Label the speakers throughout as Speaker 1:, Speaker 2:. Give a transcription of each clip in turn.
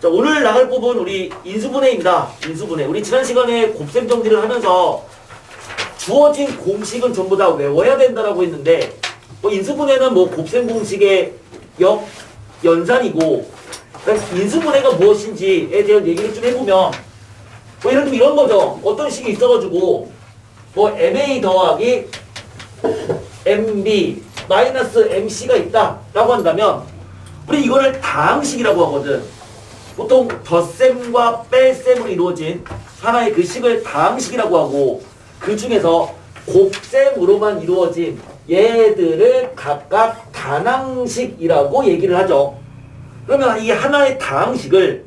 Speaker 1: 자, 오늘 나갈 부분 우리 인수분해입니다. 인수분해. 우리 지난 시간에 곱셈 정리를 하면서 주어진 공식은 전부 다 외워야 된다라고 했는데 뭐 인수분해는 뭐 곱셈 공식의 연산이고 그러니까 인수분해가 무엇인지에 대한 얘기를 좀 해보면 뭐 예를 들면 이런 거죠. 어떤 식이 있어가지고 뭐 MA 더하기 MB 마이너스 MC가 있다라고 한다면 우리 이거를 다항식이라고 하거든. 보통 덧셈과 뺄셈으로 이루어진 하나의 그 식을 다항식이라고 하고 그 중에서 곱셈으로만 이루어진 얘들을 각각 단항식이라고 얘기를 하죠. 그러면 이 하나의 다항식을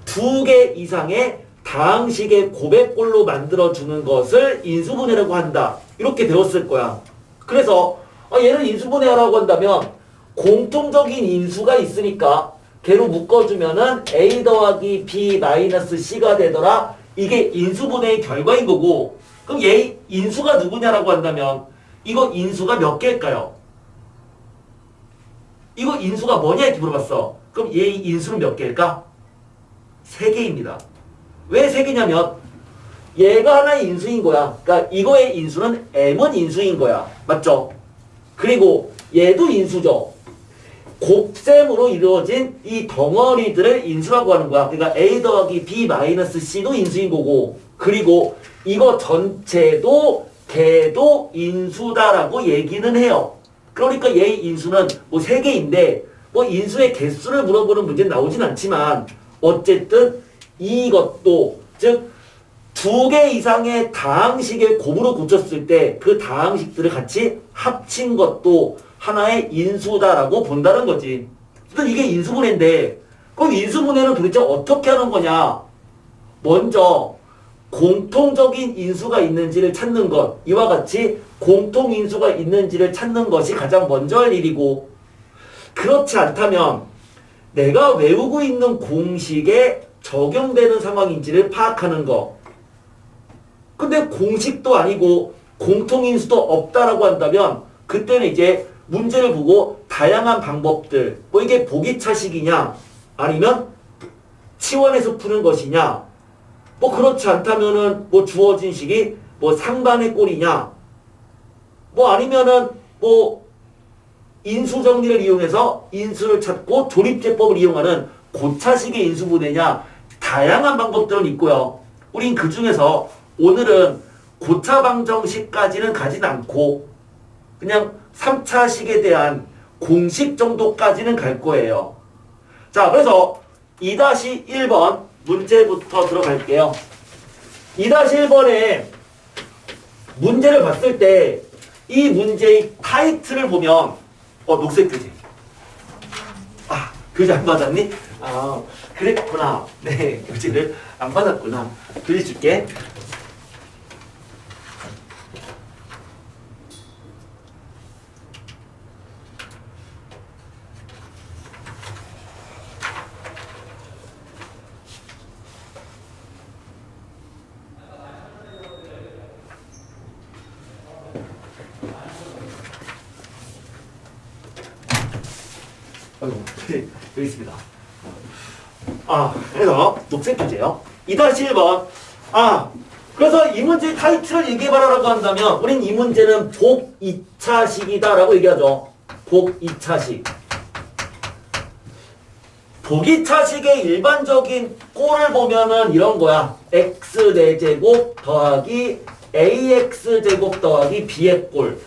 Speaker 1: 두 개 이상의 다항식의 곱액꼴로 만들어주는 것을 인수분해라고 한다. 이렇게 배웠을 거야. 그래서 얘를 인수분해하라고 한다면 공통적인 인수가 있으니까 걔로 묶어주면은 A 더하기 B 마이너스 C가 되더라. 이게 인수분해의 결과인 거고 그럼 얘 인수가 누구냐라고 한다면 이거 인수가 몇 개일까요? 이거 인수가 뭐냐 이렇게 물어봤어. 그럼 얘 인수는 몇 개일까? 3개입니다. 왜 3개냐면 얘가 하나의 인수인 거야. 그러니까 이거의 인수는 M은 인수인 거야. 맞죠? 그리고 얘도 인수죠. 곱셈으로 이루어진 이 덩어리들을 인수라고 하는 거야. 그러니까 A 더하기 B 마이너스 C도 인수인 거고 그리고 이거 전체도 걔도 인수다라고 얘기는 해요. 그러니까 얘의 인수는 뭐 3개인데 뭐 인수의 개수를 물어보는 문제는 나오진 않지만 어쨌든 이것도 즉 2개 이상의 다항식의 곱으로 고쳤을 때 그 다항식들을 같이 합친 것도 하나의 인수다라고 본다는 거지. 그래서 이게 인수분해인데 그럼 인수분해는 도대체 어떻게 하는 거냐? 먼저 공통적인 인수가 있는지를 찾는 것. 이와 같이 공통인수가 있는지를 찾는 것이 가장 먼저 할 일이고 그렇지 않다면 내가 외우고 있는 공식에 적용되는 상황인지를 파악하는 것. 근데 공식도 아니고 공통인수도 없다라고 한다면 그때는 이제 문제를 보고 다양한 방법들 뭐 이게 보기차식이냐 아니면 치환해서 푸는 것이냐 뭐 그렇지 않다면은 뭐 주어진 식이 뭐 상반의 꼴이냐 뭐 아니면은 뭐 인수 정리를 이용해서 인수를 찾고 조립제법을 이용하는 고차식의 인수분해냐 다양한 방법들은 있고요. 우린 그 중에서 오늘은 고차방정식까지는 가진 않고 그냥 3차식에 대한 공식 정도까지는 갈 거예요. 자, 그래서 2-1번 문제부터 들어갈게요. 2-1번에 문제를 봤을 때 이 문제의 타이틀을 보면 녹색 교재. 교재 안 받았니? 그랬구나. 네, 교재를 안 받았구나. 교재 줄게. 네, 여기 있습니다. 그래서 녹색 교재요. 2-1번. 그래서 이 문제의 타이틀을 얘기해봐라라고 한다면 우린 이 문제는 복 2차식이다라고 얘기하죠. 복 2차식. 복 2차식의 일반적인 꼴을 보면은 이런 거야. x4제곱 더하기 ax제곱 더하기 b의 꼴.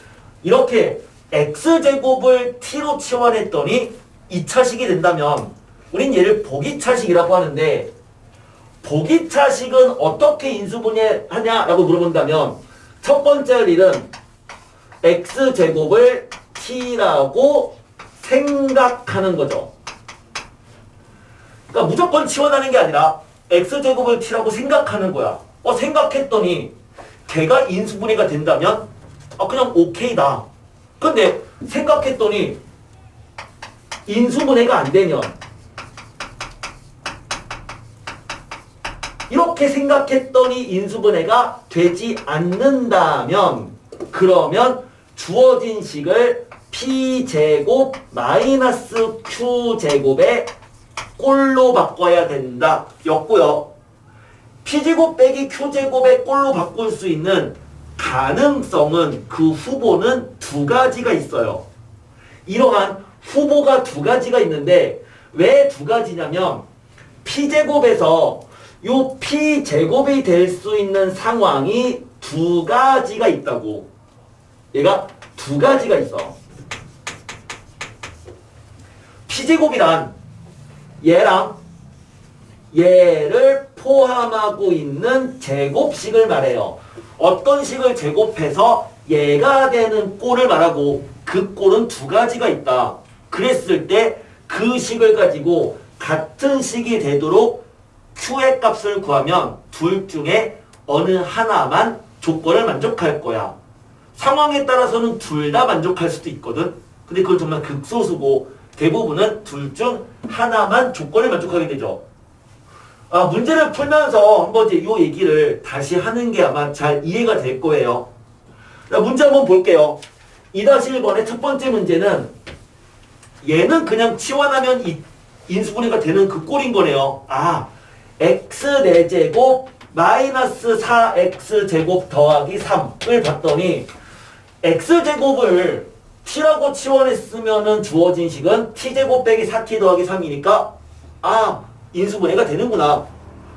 Speaker 1: 이렇게 x제곱을 t로 치환했더니 2차식이 된다면 우린 얘를 복이차식이라고 하는데 복이차식은 어떻게 인수분해하냐라고 물어본다면 첫 번째 할 일은 x제곱을 t라고 생각하는 거죠. 그러니까 무조건 치환하는 게 아니라 x제곱을 t라고 생각하는 거야. 생각했더니 걔가 인수분해가 된다면 그냥 오케이다. 근데 생각했더니 인수분해가 안 되면 이렇게 생각했더니 인수분해가 되지 않는다면 그러면 주어진 식을 p제곱 마이너스 q제곱에 꼴로 바꿔야 된다 였고요. P제곱 빼기 Q제곱의 꼴로 바꿀 수 있는 가능성은 그 후보는 두 가지가 있어요. 이러한 후보가 두 가지가 있는데 왜 두 가지냐면 P제곱에서 요 P제곱이 될 수 있는 상황이 두 가지가 있다고. 얘가 두 가지가 있어. P제곱이란 얘랑 얘를 포함하고 있는 제곱식을 말해요. 어떤 식을 제곱해서 얘가 되는 꼴을 말하고 그 꼴은 두 가지가 있다. 그랬을 때 그 식을 가지고 같은 식이 되도록 Q의 값을 구하면 둘 중에 어느 하나만 조건을 만족할 거야. 상황에 따라서는 둘 다 만족할 수도 있거든. 근데 그건 정말 극소수고 대부분은 둘 중 하나만 조건을 만족하게 되죠. 문제를 풀면서 한번 이제 이 얘기를 다시 하는 게 아마 잘 이해가 될 거예요. 자, 문제 한번 볼게요. 2-1번의 첫 번째 문제는 얘는 그냥 치환하면 인수분해가 되는 그 꼴인 거네요. x 4제곱 마이너스 4x제곱 더하기 3을 봤더니 x제곱을 t라고 치환했으면 주어진 식은 t제곱 빼기 4t 더하기 3이니까 인수분해가 되는구나.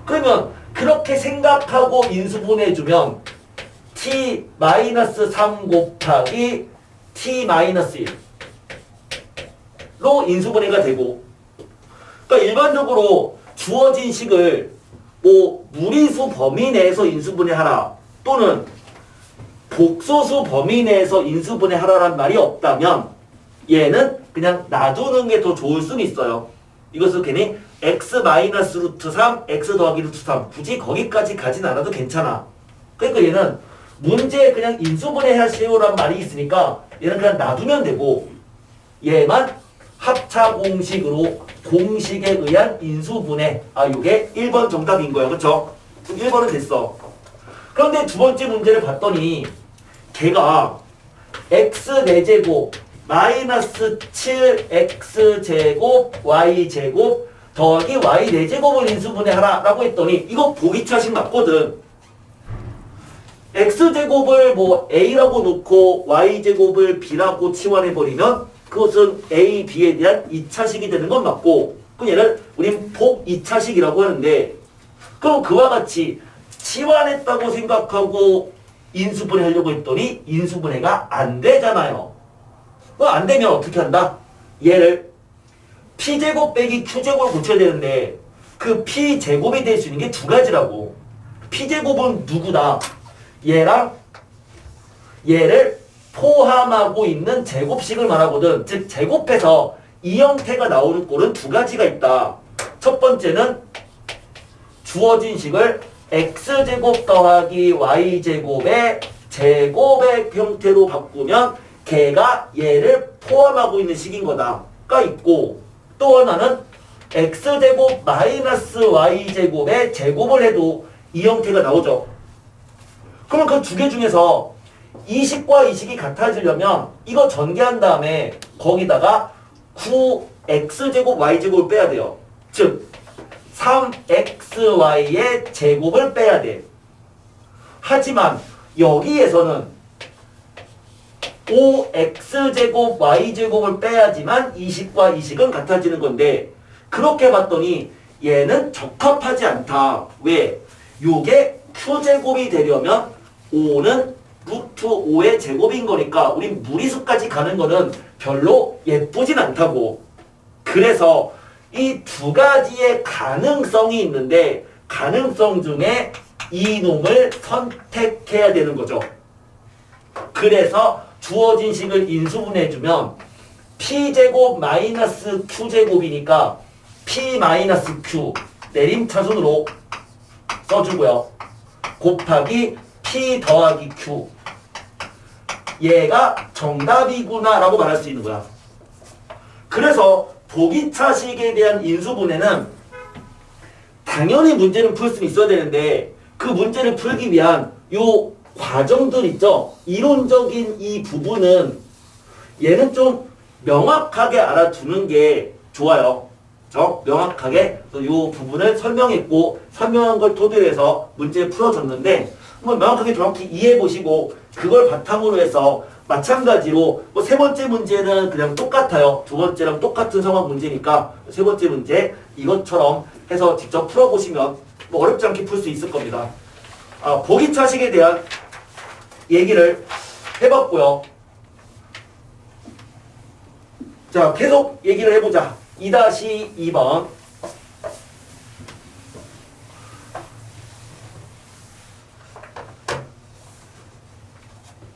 Speaker 1: 그러면 그렇게 생각하고 인수분해주면 t-3 곱하기 t-1로 인수분해가 되고, 그러니까 일반적으로 주어진 식을 뭐 무리수 범위 내에서 인수분해하라 또는 복소수 범위 내에서 인수분해하라란 말이 없다면 얘는 그냥 놔두는 게 더 좋을 수는 있어요. 이것을 괜히 x 마이너스 루트 3, x 더하기 루트 3 굳이 거기까지 가진 않아도 괜찮아. 그러니까 얘는 문제에 그냥 인수분해 하시오란 말이 있으니까 얘는 그냥 놔두면 되고 얘만 합차 공식으로 공식에 의한 인수분해. 요게 1번 정답인 거예요. 그쵸? 1번은 됐어. 그런데 두 번째 문제를 봤더니 걔가 x 4제곱 마이너스 7x제곱 y제곱 더하기 y 4제곱을 인수분해하라 라고 했더니 이거 보기차식 맞거든. x제곱을 뭐 a라고 놓고 y제곱을 b라고 치환해버리면 그것은 a, b에 대한 2차식이 되는 건 맞고, 그 얘를 우린 복 2차식이라고 하는데, 그럼 그와 같이 치환했다고 생각하고 인수분해 하려고 했더니 인수분해가 안 되잖아요. 안 되면 어떻게 한다? 얘를 p제곱 빼기 q제곱을 고쳐야 되는데 그 p제곱이 될 수 있는 게 두 가지라고. p제곱은 누구다? 얘랑 얘를 포함하고 있는 제곱식을 말하거든. 즉 제곱해서 이 형태가 나오는 꼴은 두 가지가 있다. 첫 번째는 주어진 식을 x제곱 더하기 y제곱의 제곱의 형태로 바꾸면 걔가 얘를 포함하고 있는 식인 거다가 있고, 또 하나는 x제곱 마이너스 y제곱의 제곱을 해도 이 형태가 나오죠. 그러면 그 두 개 중에서 이 식과 이 식이 같아지려면 이거 전개한 다음에 거기다가 9x제곱 y제곱을 빼야 돼요. 즉 3xy의 제곱을 빼야 돼. 하지만 여기에서는 5x제곱 y제곱을 빼야지만 이 식과 이 식은 같아지는 건데, 그렇게 봤더니 얘는 적합하지 않다. 왜? 요게 q제곱이 되려면 5는 루트 5의 제곱인 거니까 우린 무리수까지 가는 거는 별로 예쁘진 않다고. 그래서 이 두 가지의 가능성이 있는데 가능성 중에 이놈을 선택해야 되는 거죠. 그래서 주어진 식을 인수분해주면 p제곱 마이너스 q제곱이니까 p 마이너스 q 내림차순으로 써주고요. 곱하기 p 더하기 q. 얘가 정답이구나 라고 말할 수 있는 거야. 그래서 보기차식에 대한 인수분해는 당연히 문제는 풀 수 있어야 되는데 그 문제를 풀기 위한 요 과정들 있죠. 이론적인 이 부분은 얘는 좀 명확하게 알아두는 게 좋아요. 명확하게 이 부분을 설명했고 설명한 걸 토대로 해서 문제 풀어줬는데 한번 명확하게 정확히 이해해 보시고 그걸 바탕으로 해서 마찬가지로 뭐 세 번째 문제는 그냥 똑같아요. 두 번째랑 똑같은 상황 문제니까 세 번째 문제 이것처럼 해서 직접 풀어보시면 뭐 어렵지 않게 풀 수 있을 겁니다. 보기차식에 대한 얘기를 해봤고요. 자, 계속 얘기를 해보자. 2-2번.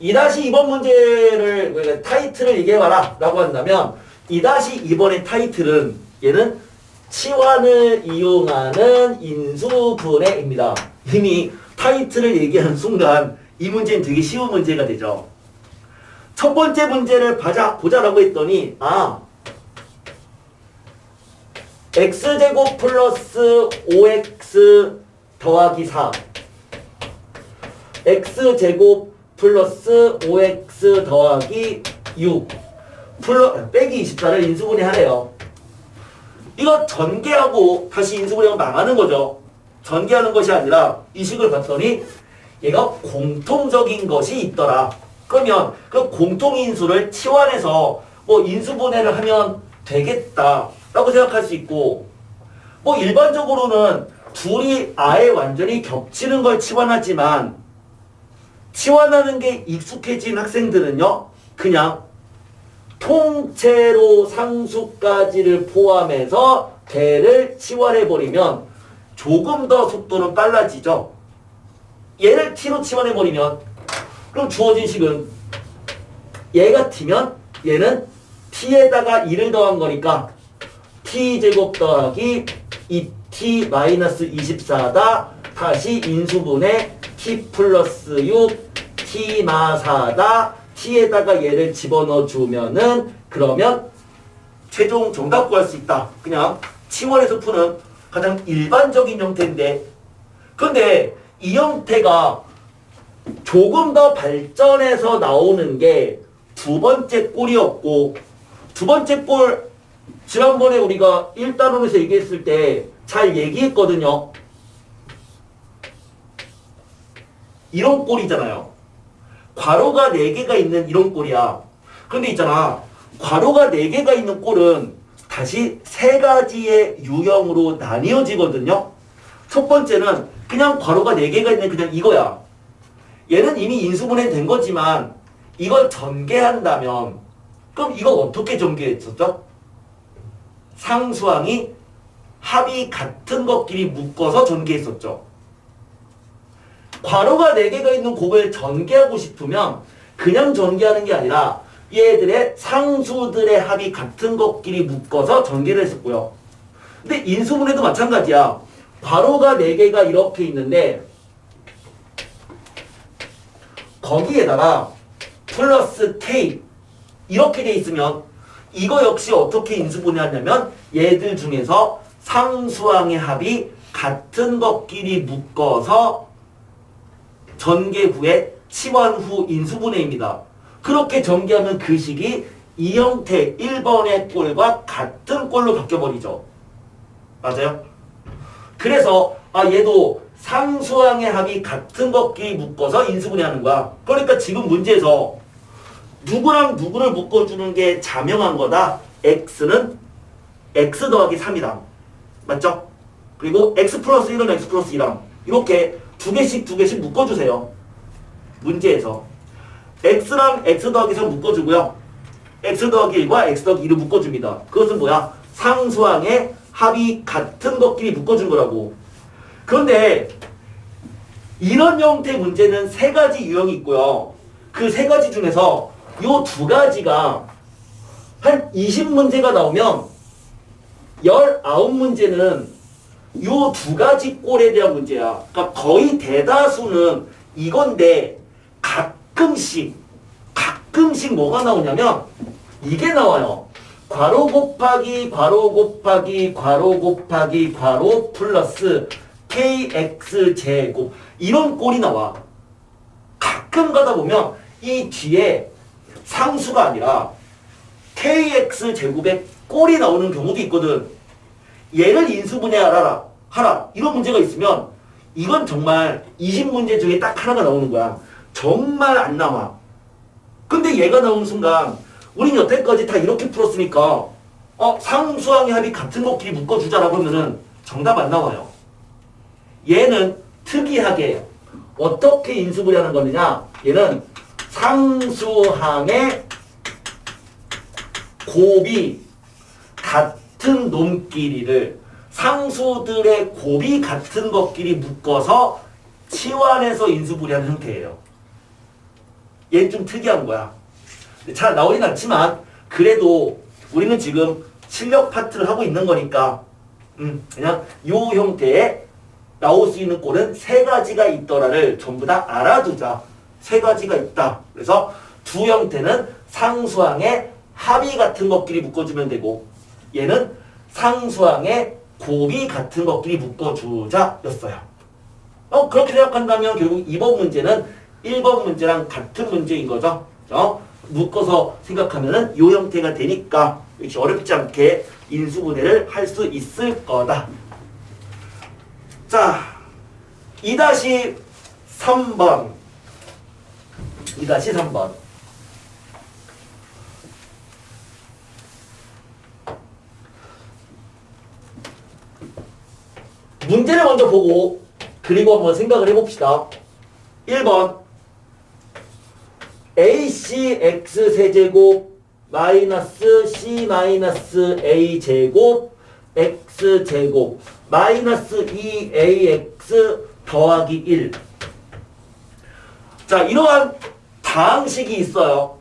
Speaker 1: (2-2번) 문제를 그러니까 타이틀을 얘기해봐라 라고 한다면 2-2번의 타이틀은 얘는 치환을 이용하는 인수분해입니다. 이미 타이틀을 얘기하는 순간 이 문제는 되게 쉬운 문제가 되죠. 첫 번째 문제를 보자라고 했더니 x제곱 플러스 5x 더하기 4 x제곱 플러스 5x 더하기 6 빼기 24를 인수분해 하래요. 이거 전개하고 다시 인수분해하면 망하는 거죠. 전개하는 것이 아니라 이 식을 봤더니 얘가 공통적인 것이 있더라. 그러면 그 공통인수를 치환해서 뭐 인수분해를 하면 되겠다라고 생각할 수 있고, 뭐 일반적으로는 둘이 아예 완전히 겹치는 걸 치환하지만 치환하는 게 익숙해진 학생들은요 그냥 통째로 상수까지를 포함해서 대를 치환해버리면 조금 더 속도는 빨라지죠. 얘를 t로 치환해버리면 그럼 주어진 식은 얘가 t면 얘는 t에다가 2를 더한 거니까 t제곱 더하기 2t-24다. 다시 인수분해 t 플러스 6 t 마 4다. t에다가 얘를 집어넣어 주면은 그러면 최종 정답 구할 수 있다. 그냥 치환해서 푸는 가장 일반적인 형태인데, 근데 이 형태가 조금 더 발전해서 나오는 게 두 번째 꼴이었고, 두 번째 꼴 지난번에 우리가 1단원에서 얘기했을 때 잘 얘기했거든요. 이런 꼴이잖아요. 괄호가 4개가 있는 이런 꼴이야. 근데 있잖아, 괄호가 4개가 있는 꼴은 다시 3가지의 유형으로 나뉘어지거든요. 첫 번째는 그냥 괄호가 4개가 있는 그냥 이거야. 얘는 이미 인수분해 된 거지만 이걸 전개한다면 그럼 이거 어떻게 전개했었죠? 상수항이 합이 같은 것끼리 묶어서 전개했었죠. 괄호가 4개가 있는 곱을 전개하고 싶으면 그냥 전개하는 게 아니라 얘들의 상수들의 합이 같은 것끼리 묶어서 전개를 했었고요. 근데 인수분해도 마찬가지야. 괄호가 4개가 이렇게 있는데 거기에다가 플러스 k 이렇게 돼 있으면 이거 역시 어떻게 인수분해하냐면 얘들 중에서 상수항의 합이 같은 것끼리 묶어서 전개 후에 치환 후 인수분해입니다. 그렇게 전개하면 그 식이 이 형태 1번의 꼴과 같은 꼴로 바뀌어버리죠. 맞아요? 그래서 얘도 상수항의 합이 같은 것끼리 묶어서 인수분해하는 거야. 그러니까 지금 문제에서 누구랑 누구를 묶어주는 게 자명한 거다. x는 x 더하기 3이다. 맞죠? 그리고 x 플러스 1은 x 플러스 2랑 이렇게 두 개씩 묶어주세요. 문제에서 x랑 x 더하기 3 묶어주고요. x 더하기 1과 x 더하기 2를 묶어줍니다. 그것은 뭐야? 상수항의 합이 같은 것끼리 묶어준 거라고. 그런데 이런 형태의 문제는 3가지 유형이 있고요. 그 3가지 중에서 요 2가지가 한 20문제가 나오면 19문제는 요 2가지 꼴에 대한 문제야. 그러니까 거의 대다수는 이건데 가끔씩 뭐가 나오냐면 이게 나와요. 괄호 곱하기 괄호 곱하기 괄호 곱하기 괄호 플러스 kx제곱 이런 꼴이 나와. 가끔 가다 보면 이 뒤에 상수가 아니라 kx제곱의 꼴이 나오는 경우도 있거든. 얘를 인수분해하라 하라 이런 문제가 있으면 이건 정말 20문제 중에 딱 하나가 나오는 거야. 정말 안 나와. 근데 얘가 나오는 순간 우린 여태까지 다 이렇게 풀었으니까 상수항의 합이 같은 것끼리 묶어주자라고 하면은 정답 안 나와요. 얘는 특이하게 어떻게 인수분해하는 거느냐. 얘는 상수항의 곱이 같은 놈끼리를 상수들의 곱이 같은 것끼리 묶어서 치환해서 인수분해하는 형태예요. 얘는 좀 특이한 거야. 잘 나오진 않지만 그래도 우리는 지금 실력 파트를 하고 있는 거니까 그냥 이 형태의 나올 수 있는 꼴은 세 가지가 있더라를 전부 다 알아두자. 세 가지가 있다. 그래서 두 형태는 상수항의 합이 같은 것끼리 묶어주면 되고 얘는 상수항의 곱이 같은 것끼리 묶어주자 였어요. 그렇게 생각한다면 결국 2번 문제는 1번 문제랑 같은 문제인 거죠. 묶어서 생각하면은 이 형태가 되니까 이렇게 어렵지 않게 인수분해를 할 수 있을 거다. 자, 2-3번. 2-3번. 문제를 먼저 보고 그리고 한번 생각을 해봅시다. 1번 ACX 세제곱 마이너스 C 마이너스 A 제곱 X 제곱 마이너스 2AX 더하기 1. 자, 이러한 다항식이 있어요.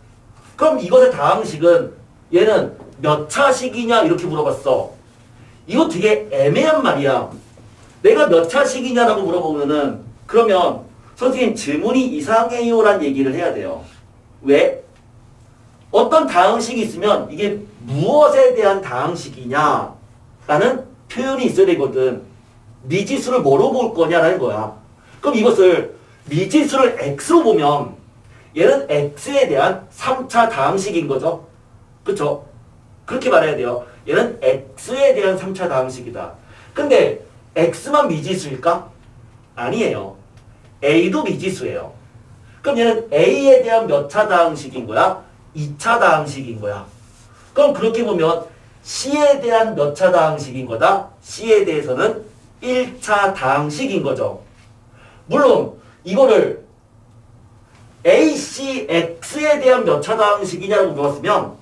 Speaker 1: 그럼 이것의 다항식은 얘는 몇 차식이냐 이렇게 물어봤어. 이거 되게 애매한 말이야. 내가 몇 차식이냐라고 물어보면은 그러면 선생님 질문이 이상해요 라는 얘기를 해야 돼요. 왜? 어떤 다항식이 있으면 이게 무엇에 대한 다항식이냐 라는 표현이 있어야 되거든. 미지수를 뭐로 볼 거냐라는 거야. 그럼 이것을 미지수를 x로 보면 얘는 x에 대한 3차 다항식인 거죠. 그쵸? 그렇게 말해야 돼요. 얘는 x에 대한 3차 다항식이다. 근데 x만 미지수일까? 아니에요. a도 미지수예요. 그럼 얘는 a에 대한 몇 차 다항식인 거야? 2차 다항식인 거야. 그럼 그렇게 보면 c에 대한 몇 차 다항식인 거다? c에 대해서는 1차 다항식인 거죠. 물론 이거를 AC, X에 대한 몇 차 다항식이냐고 물었으면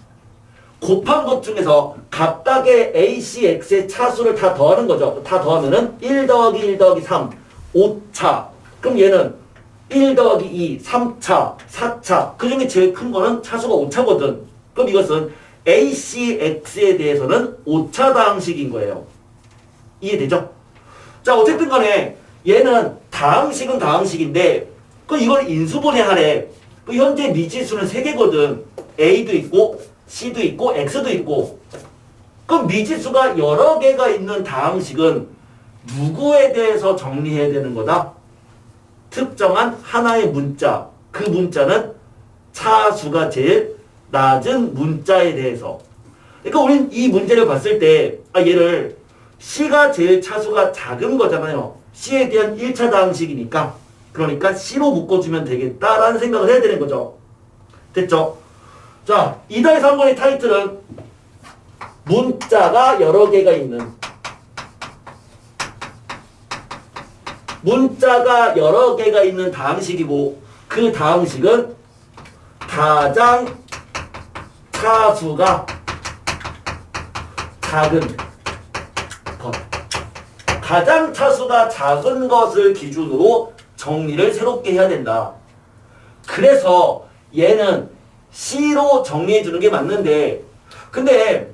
Speaker 1: 곱한 것 중에서 각각의 AC, X의 차수를 다 더하는 거죠. 다 더하면은 1 더하기 1 더하기 3, 5차. 그럼 얘는 1 더하기 2, 3차, 4차. 그 중에 제일 큰 거는 차수가 5차거든. 그럼 이것은 AC, X에 대해서는 5차 다항식인 거예요. 이해되죠? 자, 어쨌든 간에 얘는 다항식은 다항식인데 이걸 인수분해하래. 현재 미지수는 3개거든. A도 있고 C도 있고 X도 있고. 그럼 미지수가 여러 개가 있는 다항식은 누구에 대해서 정리해야 되는 거다? 특정한 하나의 문자. 그 문자는 차수가 제일 낮은 문자에 대해서. 그러니까 우린 이 문제를 봤을 때 얘를 C가 제일 차수가 작은 거잖아요. C에 대한 1차 다항식이니까. 그러니까 C로 묶어주면 되겠다라는 생각을 해야 되는 거죠. 됐죠? 자, 2-3번의 타이틀은 문자가 여러 개가 있는 다항식이고 그 다항식은 가장 차수가 작은 것. 가장 차수가 작은 것을 기준으로 정리를 새롭게 해야 된다. 그래서 얘는 C로 정리해 주는 게 맞는데 그런데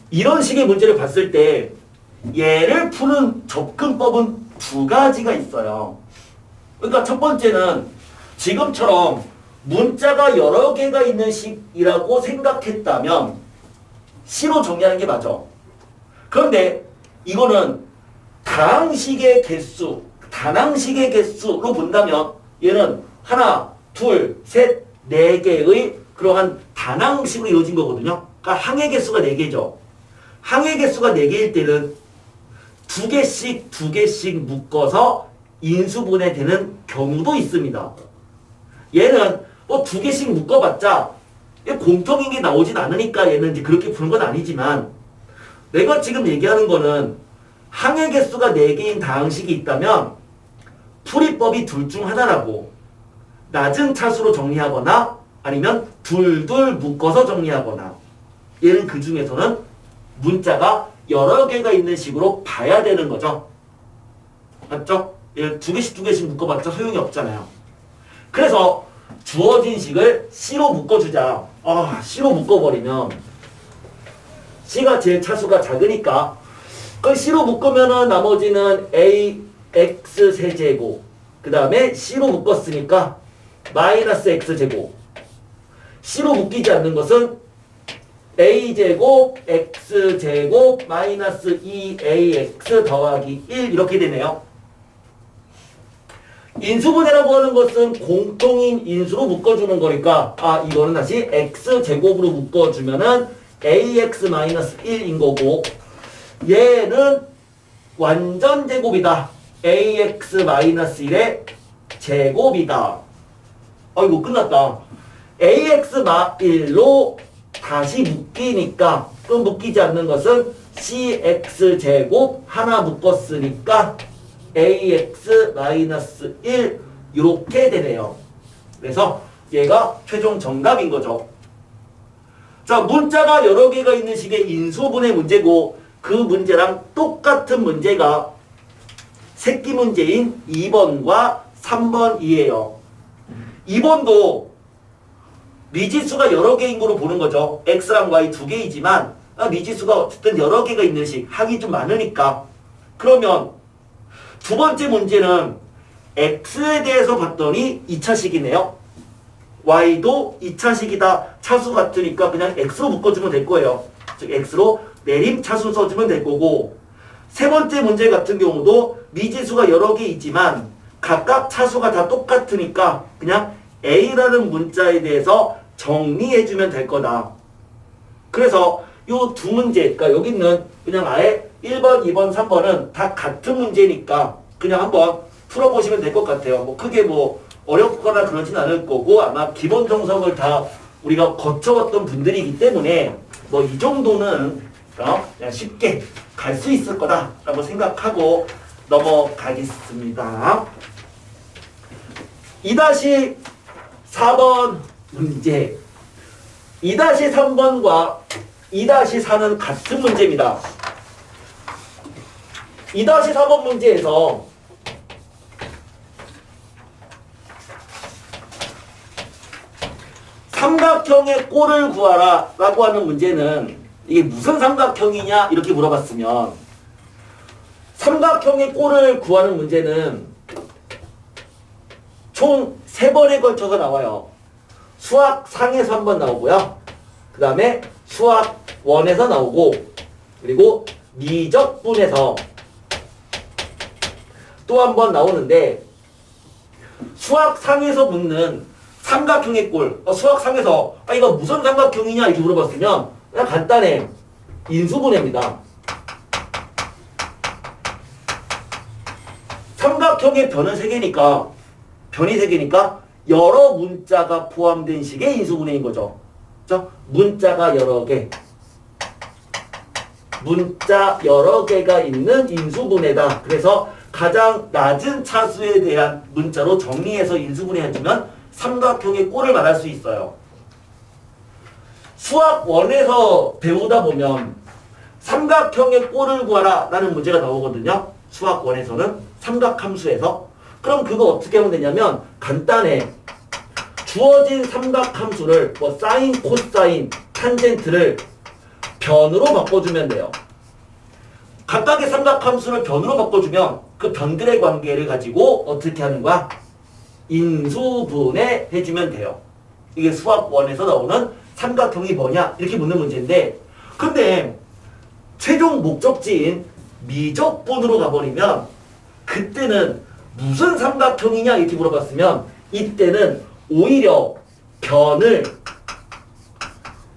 Speaker 1: 이런 식의 문제를 봤을 때 얘를 푸는 접근법은 두 가지가 있어요. 그러니까 첫 번째는 지금처럼 문자가 여러 개가 있는 식이라고 생각했다면 C로 정리하는 게 맞아. 그런데 이거는 다항식의 개수로 본다면 얘는 하나, 둘, 셋, 네 개의 그러한 단항식으로 이루어진 거거든요. 그러니까 항의 개수가 4개죠. 항의 개수가 4개일 때는 2개씩 묶어서 인수분해되는 경우도 있습니다. 얘는 뭐 2개씩 묶어봤자 공통인 게 나오진 않으니까 얘는 이제 그렇게 푸는 건 아니지만 내가 지금 얘기하는 거는 항의 개수가 4개인 다항식이 있다면 풀이법이 둘 중 하나라고. 낮은 차수로 정리하거나 아니면 둘둘 묶어서 정리하거나. 얘는 그 중에서는 문자가 여러 개가 있는 식으로 봐야 되는 거죠. 맞죠? 얘를 2개씩 묶어봤자 소용이 없잖아요. 그래서 주어진 식을 C로 묶어주자. C로 묶어버리면 C가 제일 차수가 작으니까 그 C로 묶으면은 나머지는 AX 세제곱 그 다음에 C로 묶었으니까 마이너스 X제곱. C로 묶이지 않는 것은 A제곱 X제곱 마이너스 2AX 더하기 1 이렇게 되네요. 인수분해라고 하는 것은 공통인 인수로 묶어주는 거니까 이거는 다시 X제곱으로 묶어주면은 AX-1인 거고 얘는 완전 제곱이다. AX-1의 제곱이다. 이거 끝났다. AX-1로 다시 묶이니까 또 묶이지 않는 것은 CX제곱 하나 묶었으니까 AX-1 이렇게 되네요. 그래서 얘가 최종 정답인 거죠. 자, 문자가 여러 개가 있는 식의 인수분해 문제고 그 문제랑 똑같은 문제가 새끼 문제인 2번과 3번이에요. 2번도 미지수가 여러 개인 거로 보는 거죠. X랑 Y 2개이지만 미지수가 어쨌든 여러 개가 있는 식, 항이 좀 많으니까. 그러면 두 번째 문제는 X에 대해서 봤더니 2차식이네요. Y도 2차식이다. 차수 같으니까 그냥 X로 묶어주면 될 거예요. 즉 X로 내림 차수 써주면 될 거고 세 번째 문제 같은 경우도 미지수가 여러 개 있지만 각각 차수가 다 똑같으니까 그냥 A라는 문자에 대해서 정리해주면 될 거다. 그래서 요 두 문제, 그러니까 여기 있는 그냥 아예 1번, 2번, 3번은 다 같은 문제니까 그냥 한번 풀어보시면 될 것 같아요. 뭐 크게 뭐 어렵거나 그러진 않을 거고 아마 기본 정석을 다 우리가 거쳐왔던 분들이기 때문에 뭐 이 정도는 그냥 쉽게 갈 수 있을 거다라고 생각하고 넘어가겠습니다. 2-4번 문제 2-3번과 2-4는 같은 문제입니다. 2-4번 문제에서 삼각형의 꼴을 구하라 라고 하는 문제는 이게 무슨 삼각형이냐 이렇게 물어봤으면 삼각형의 꼴을 구하는 문제는 총 3번에 걸쳐서 나와요. 수학 상에서 한 번 나오고요. 그 다음에 수학 1에서 나오고 그리고 미적분에서 또 한 번 나오는데 수학 상에서 묻는 삼각형의 꼴 수학 상에서 이거 무슨 삼각형이냐 이렇게 물어봤으면 그냥 간단해. 인수분해입니다. 삼각형의 변은 3개니까 변이 3개니까 여러 문자가 포함된 식의 인수분해인 거죠. 그렇죠? 문자가 여러 개. 문자 여러 개가 있는 인수분해다. 그래서 가장 낮은 차수에 대한 문자로 정리해서 인수분해해주면 삼각형의 꼴을 말할 수 있어요. 수학 1에서 배우다 보면 삼각형의 꼴을 구하라 라는 문제가 나오거든요. 수학 1에서는 삼각함수에서. 그럼 그거 어떻게 하면 되냐면 간단해. 주어진 삼각함수를 뭐 사인, 코사인, 탄젠트를 변으로 바꿔주면 돼요. 각각의 삼각함수를 변으로 바꿔주면 그 변들의 관계를 가지고 어떻게 하는 거야? 인수분해 해주면 돼요. 이게 수학 1에서 나오는 삼각형이 뭐냐? 이렇게 묻는 문제인데 근데 최종 목적지인 미적분으로 가버리면 그때는 무슨 삼각형이냐? 이렇게 물어봤으면 이때는 오히려 변을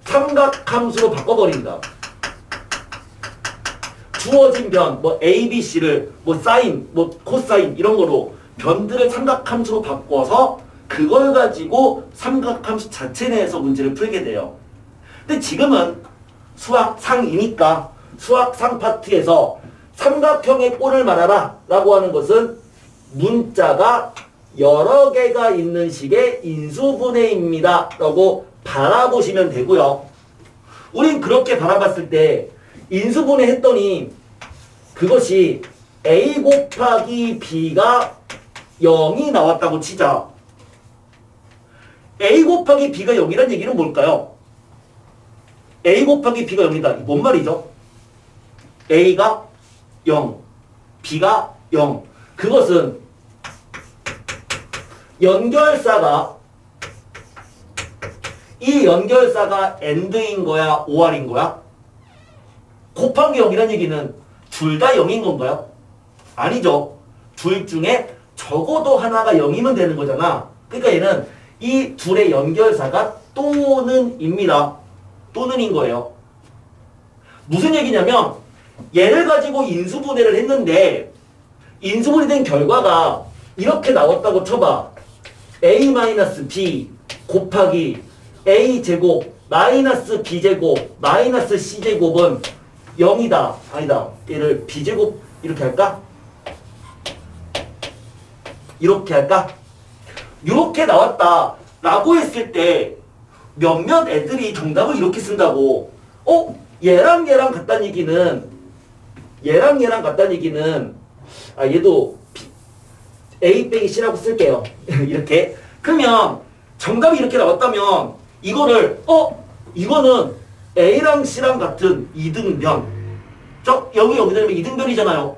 Speaker 1: 삼각함수로 바꿔버립니다. 주어진 변, 뭐 A, B, C를 뭐 사인, 뭐 코사인 이런 거로 변들을 삼각함수로 바꿔서 그걸 가지고 삼각함수 자체 내에서 문제를 풀게 돼요. 근데 지금은 수학상이니까 수학상 파트에서 삼각형의 꼴을 말하라 라고 하는 것은 문자가 여러 개가 있는 식의 인수분해입니다 라고 바라보시면 되고요. 우린 그렇게 바라봤을 때 인수분해 했더니 그것이 A 곱하기 B가 0이 나왔다고 치자. A 곱하기 B가 0이란 얘기는 뭘까요? A 곱하기 B가 0이다. 뭔 말이죠? A가 0, B가 0. 그것은 연결사가 이 연결사가 AND인 거야? OR인 거야? 곱한 게 0이란 얘기는 둘 다 0인 건가요? 아니죠. 둘 중에 적어도 하나가 0이면 되는 거잖아. 그러니까 얘는 이 둘의 연결사가 또는입니다. 또는인 거예요. 무슨 얘기냐면 얘를 가지고 인수분해를 했는데 인수분해된 결과가 이렇게 나왔다고 쳐봐. A-B 곱하기 A제곱 마이너스 B제곱 마이너스 C제곱은 0이다. 아니다. 얘를 B제곱 이렇게 할까? 이렇게 할까? 이렇게 나왔다 라고 했을 때 몇몇 애들이 정답을 이렇게 쓴다고. 얘랑 얘랑 같다는 얘기는 얘도 A 빼기 C라고 쓸게요. 이렇게. 그러면 정답이 이렇게 나왔다면 이거를 이거는 A랑 C랑 같은 이등변. 여기 0이 되려면 이등변이잖아요.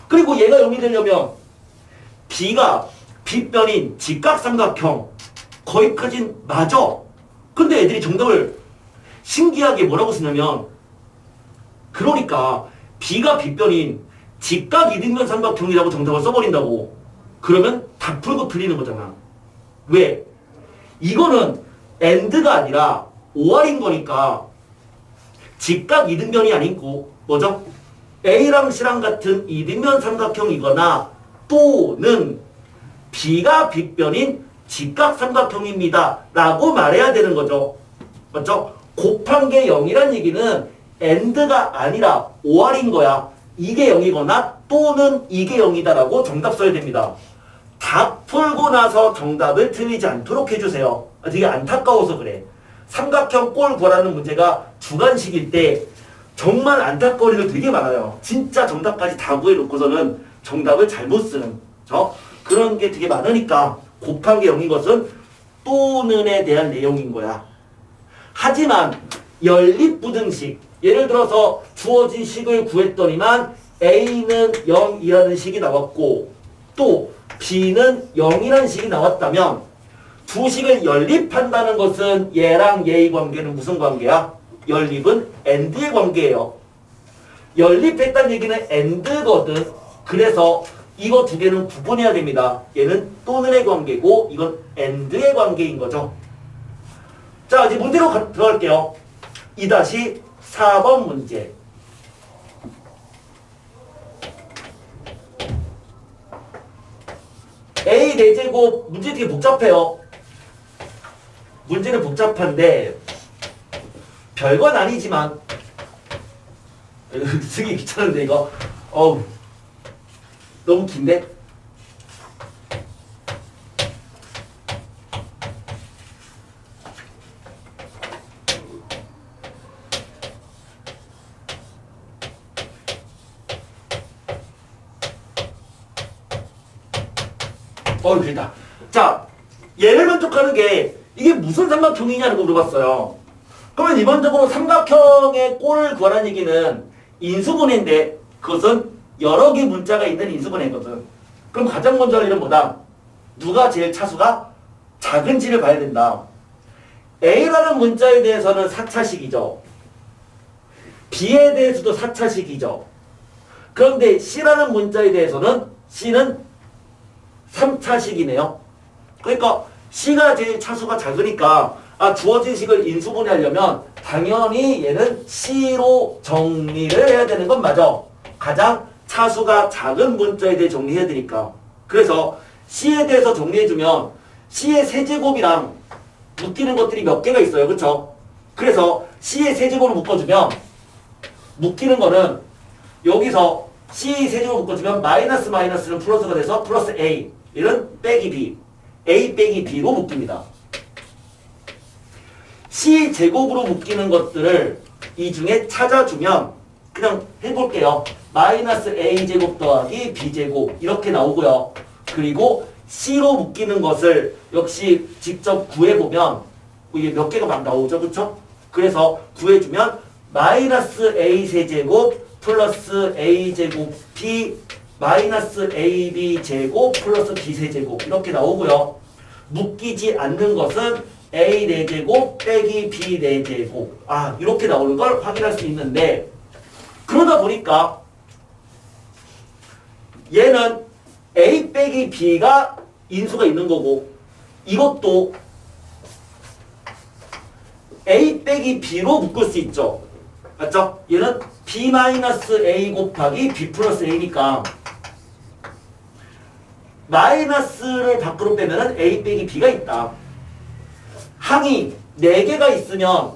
Speaker 1: 그리고 얘가 0이 되려면 B가 빗변인 직각삼각형 거기까진 맞아. 근데 애들이 정답을 신기하게 뭐라고 쓰냐면 그러니까 B가 빗변인 직각 이등변 삼각형이라고 정답을 써버린다고. 그러면 다 풀고 틀리는 거잖아. 왜? 이거는 AND가 아니라 OR인 거니까 직각 이등변이 아니고 뭐죠? A랑 C랑 같은 이등변 삼각형이거나 또는 B가 빗변인 직각 삼각형입니다 라고 말해야 되는 거죠. 맞죠? 곱한 게 0이란 얘기는 AND가 아니라 OR인 거야. 이게 0이거나 또는 이게 0이다 라고 정답 써야 됩니다. 다 풀고 나서 정답을 틀리지 않도록 해주세요. 되게 안타까워서 그래. 삼각형 꼴 구하라는 문제가 주관식일 때 정말 안타까운 일이 되게 많아요. 진짜 정답까지 다 구해놓고서는 정답을 잘못 쓰는 그런 게 되게 많으니까 곱한 게 0인 것은 또는에 대한 내용인 거야. 하지만 연립부등식, 예를 들어서 주어진 식을 구했더니만 A는 0이라는 식이 나왔고 또 B는 0이라는 식이 나왔다면 두 식을 연립한다는 것은 얘랑 얘의 관계는 무슨 관계야? 연립은 AND의 관계예요. 연립했다는 얘기는 AND거든. 그래서 이거 두 개는 구분해야 됩니다. 얘는 또는의 관계고 이건 AND의 관계인 거죠. 자, 이제 문제로 들어갈게요. 2-4번 문제. A 4제곱 문제 되게 복잡해요. 문제는 복잡한데 별건 아니지만 쓰기 귀찮은데 이거 너무 긴데? 길다. 자, 얘를 만족하는 게 이게 무슨 삼각형이냐는 거 물어봤어요. 그러면 이번적으로 삼각형의 꼴을 구하라는 얘기는 인수분해인데 그것은 여러 개 문자가 있는 인수분해거든. 그럼 가장 먼저 할 일은 뭐다? 누가 제일 차수가 작은지를 봐야 된다. A라는 문자에 대해서는 4차식이죠. B에 대해서도 4차식이죠. 그런데 C라는 문자에 대해서는 C는 3차식이네요. 그러니까 C가 제일 차수가 작으니까 주어진 식을 인수분해하려면 당연히 얘는 C로 정리를 해야 되는 건 맞아. 가장 차수가 작은 문자에 대해 정리해야 되니까. 그래서 C에 대해서 정리해주면 C의 세제곱이랑 묶이는 것들이 몇 개가 있어요. 그쵸? 그래서 C의 세제곱을 묶어주면 묶이는 거는 여기서 C 세제곱을 묶어주면 마이너스 마이너스는 플러스가 돼서 플러스 A, 얘는 빼기 B, A 빼기 B로 묶입니다. C 제곱으로 묶이는 것들을 이 중에 찾아주면 그냥 해볼게요. 마이너스 A 제곱 더하기 B 제곱 이렇게 나오고요. 그리고 C로 묶이는 것을 역시 직접 구해보면 이게 몇 개가 막 나오죠. 그쵸? 그래서 구해주면 마이너스 A 세제곱 플러스 A 제곱 B 마이너스 AB 제곱 플러스 B 세제곱 이렇게 나오고요. 묶이지 않는 것은 A 4제곱 빼기 B 4제곱 이렇게 나오는 걸 확인할 수 있는데 그러다 보니까 얘는 A 빼기 B가 인수가 있는 거고 이것도 A 빼기 B로 묶을 수 있죠. 맞죠? 얘는 B 마이너스 A 곱하기 B 플러스 A니까 마이너스를 밖으로 빼면은 A 빼기 B가 있다. 항이 4개가 있으면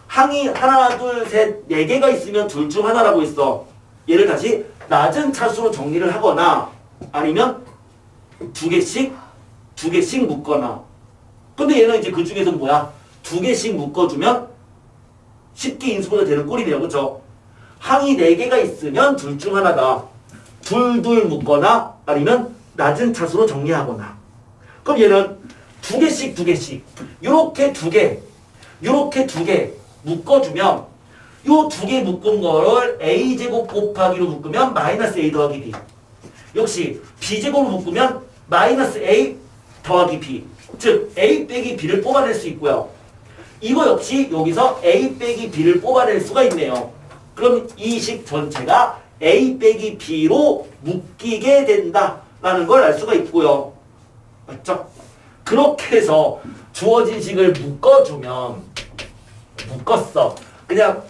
Speaker 1: 항이 하나, 둘, 셋, 4개가 있으면 둘 중 하나라고 했어. 얘를 다시 낮은 차수로 정리를 하거나 아니면 2개씩 묶거나. 근데 얘는 이제 그 중에서 뭐야? 2개씩 묶어주면 쉽게 인수분해 되는 꼴이네요. 그쵸? 항이 4개가 있으면 둘 중 하나다. 둘 묶거나 아니면 낮은 차수로 정리하거나. 그럼 얘는 2개씩 요렇게 2개 요렇게 2개 묶어주면 요 2개 묶은 거를 A제곱 곱하기로 묶으면 마이너스 A 더하기 B. 역시 B제곱으로 묶으면 마이너스 A 더하기 B. 즉 A 빼기 B를 뽑아낼 수 있고요. 이거 역시 여기서 A 빼기 B를 뽑아낼 수가 있네요. 그럼 이 식 전체가 A 빼기 B로 묶이게 된다라는 걸 알 수가 있고요. 맞죠? 그렇게 해서 주어진 식을 묶어주면 묶었어. 그냥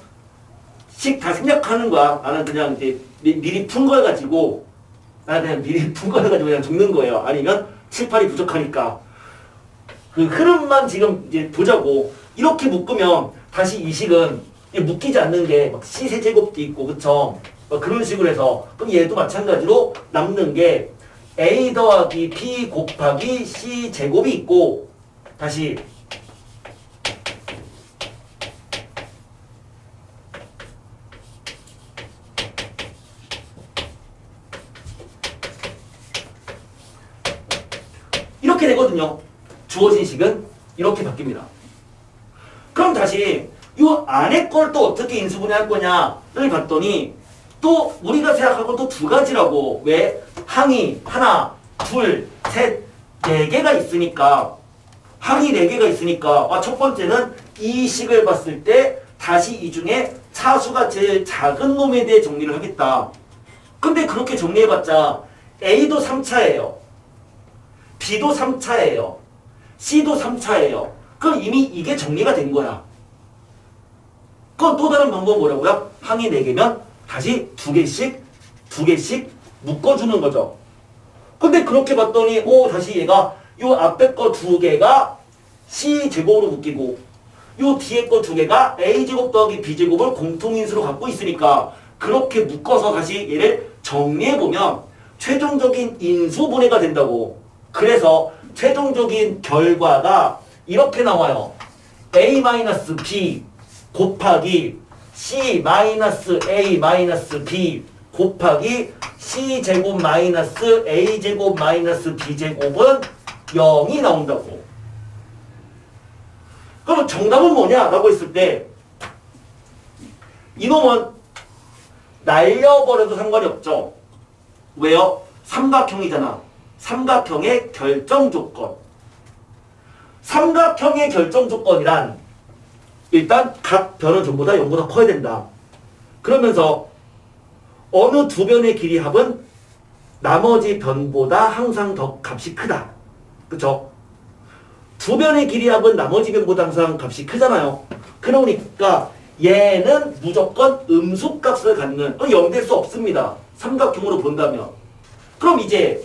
Speaker 1: 식 다 생략하는 거야. 나는 그냥 이제 미리 푼 걸 가지고 그냥 적는 거예요. 아니면 7, 8이 부족하니까. 그 흐름만 지금 이제 보자고. 이렇게 묶으면 다시 이 식은 묶이지 않는 게 막 C 세제곱도 있고 그쵸? 그런 식으로 해서 그럼 얘도 마찬가지로 남는 게 A 더하기 B 곱하기 C 제곱이 있고 다시 이렇게 되거든요. 주어진 식은 이렇게 바뀝니다. 그럼 다시 이 안에 걸 또 어떻게 인수분해할 거냐를 봤더니 또 우리가 생각한 건 또 2가지라고. 왜? 항이 하나, 둘, 셋, 4개가 있으니까 항이 4개가 있으니까 첫 번째는 이 식을 봤을 때 다시 이 중에 차수가 제일 작은 놈에 대해 정리를 하겠다. 근데 그렇게 정리해봤자 A도 3차예요. B도 3차예요. C도 3차예요. 그럼 이미 이게 정리가 된 거야. 그건 또 다른 방법은 뭐라고요? 항이 4개면 다시 2개씩 묶어주는 거죠. 근데 그렇게 봤더니 다시 얘가 요 앞에 거 2개가 C제곱으로 묶이고 요 뒤에 거 2개가 A제곱 더하기 B제곱을 공통인수로 갖고 있으니까 그렇게 묶어서 다시 얘를 정리해보면 최종적인 인수분해가 된다고. 그래서 최종적인 결과가 이렇게 나와요. A-B 곱하기 C-A-B 곱하기 C제곱 마이너스 A제곱 마이너스 B제곱은 0이 나온다고. 그럼 정답은 뭐냐? 라고 했을 때 이놈은 날려버려도 상관이 없죠. 왜요? 삼각형이잖아. 삼각형의 결정 조건. 삼각형의 결정 조건이란 일단 각 변은 전부 다 0보다 커야 된다. 그러면서 어느 두 변의 길이 합은 나머지 변보다 항상 더 값이 크다. 그쵸? 두 변의 길이 합은 나머지 변보다 항상 값이 크잖아요. 그러니까 얘는 무조건 음수값을 갖는 0 될 수 없습니다. 삼각형으로 본다면. 그럼 이제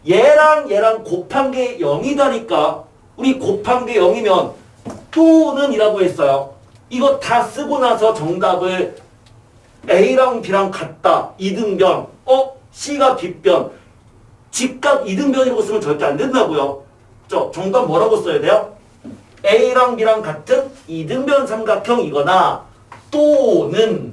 Speaker 1: 얘랑 얘랑 곱한 게 0이다니까 우리 곱한 게 0이면 또는 이라고 했어요. 이거 다 쓰고 나서 정답을 A랑 B랑 같다. 이등변. C가 B변. 직각 이등변이라고 쓰면 절대 안 된다고요. 정답 뭐라고 써야 돼요? A랑 B랑 같은 이등변 삼각형이거나 또는